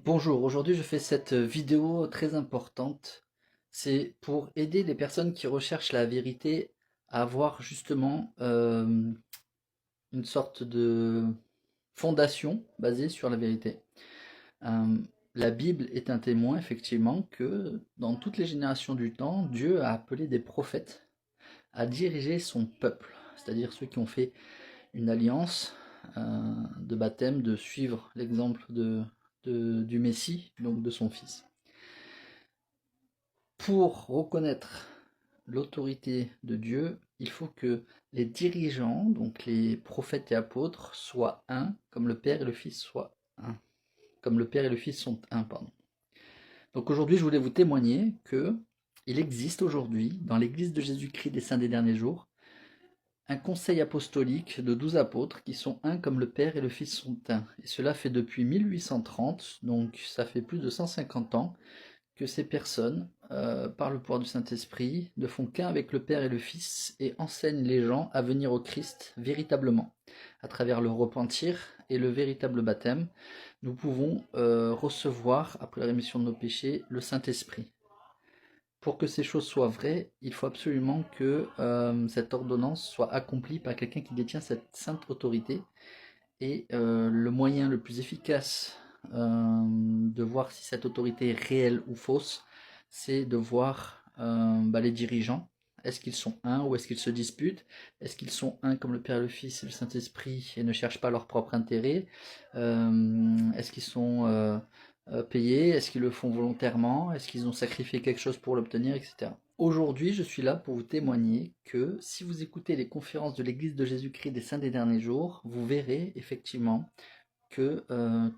Bonjour, aujourd'hui je fais cette vidéo très importante. C'est pour aider les personnes qui recherchent la vérité à avoir justement une sorte de fondation basée sur la vérité. Euh, la Bible est un témoin effectivement que dans toutes les générations du temps, Dieu a appelé des prophètes à diriger son peuple, c'est-à-dire ceux qui ont fait une alliance de baptême, de suivre l'exemple du Messie, donc de son Fils. Pour reconnaître l'autorité de Dieu, il faut que les dirigeants, donc les prophètes et apôtres, soient un, comme le Père et le Fils soient un. Comme le Père et le Fils sont un, pardon. Donc aujourd'hui, je voulais vous témoigner que il existe aujourd'hui, dans l'Église de Jésus-Christ des Saints des Derniers Jours, un conseil apostolique de 12 apôtres qui sont un comme le Père et le Fils sont un. Et cela fait depuis 1830, donc ça fait plus de 150 ans, que ces personnes, par le pouvoir du Saint-Esprit, ne font qu'un avec le Père et le Fils et enseignent les gens à venir au Christ véritablement. À travers le repentir et le véritable baptême, nous pouvons recevoir, après la rémission de nos péchés, le Saint-Esprit. Pour que ces choses soient vraies, il faut absolument que cette ordonnance soit accomplie par quelqu'un qui détient cette sainte autorité. Et le moyen le plus efficace de voir si cette autorité est réelle ou fausse, c'est de voir les dirigeants. Est-ce qu'ils sont un ou est-ce qu'ils se disputent? Est-ce qu'ils sont un comme le Père, le Fils et le Saint-Esprit et ne cherchent pas leur propre intérêt? Est-ce qu'ils sont payés? Est-ce qu'ils le font volontairement? Est-ce qu'ils ont sacrifié quelque chose pour l'obtenir, etc. Aujourd'hui, je suis là pour vous témoigner que si vous écoutez les conférences de l'Église de Jésus-Christ des Saints des Derniers Jours, vous verrez effectivement que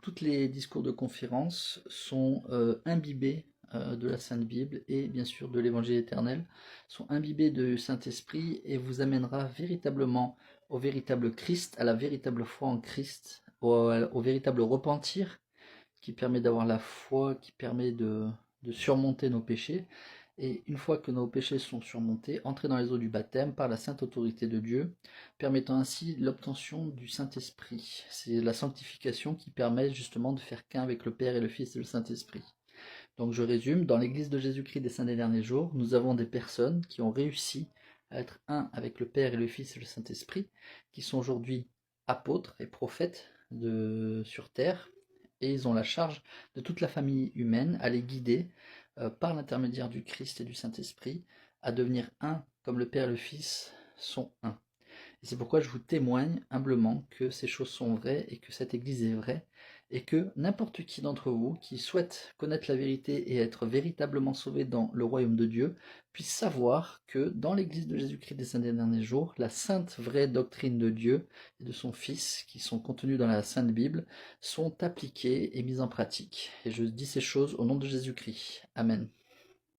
tous les discours de conférence sont imbibés de la Sainte Bible et bien sûr de l'Évangile éternel, sont imbibés du Saint-Esprit et vous amènera véritablement au véritable Christ, à la véritable foi en Christ, au véritable repentir qui permet d'avoir la foi, qui permet de surmonter nos péchés. Et une fois que nos péchés sont surmontés, entrer dans les eaux du baptême par la sainte autorité de Dieu, permettant ainsi l'obtention du Saint-Esprit. C'est la sanctification qui permet justement de faire qu'un avec le Père et le Fils et le Saint-Esprit. Donc je résume, dans l'Église de Jésus-Christ des Saints des Derniers Jours, nous avons des personnes qui ont réussi à être un avec le Père et le Fils et le Saint-Esprit, qui sont aujourd'hui apôtres et prophètes sur terre, et ils ont la charge de toute la famille humaine à les guider par l'intermédiaire du Christ et du Saint-Esprit à devenir un comme le Père et le Fils sont un. Et c'est pourquoi je vous témoigne humblement que ces choses sont vraies et que cette Église est vraie et que n'importe qui d'entre vous qui souhaite connaître la vérité et être véritablement sauvé dans le royaume de Dieu puisse savoir que dans l'Église de Jésus-Christ des Saints des Derniers Jours, la sainte vraie doctrine de Dieu et de son Fils qui sont contenues dans la Sainte Bible sont appliquées et mises en pratique. Et je dis ces choses au nom de Jésus-Christ. Amen.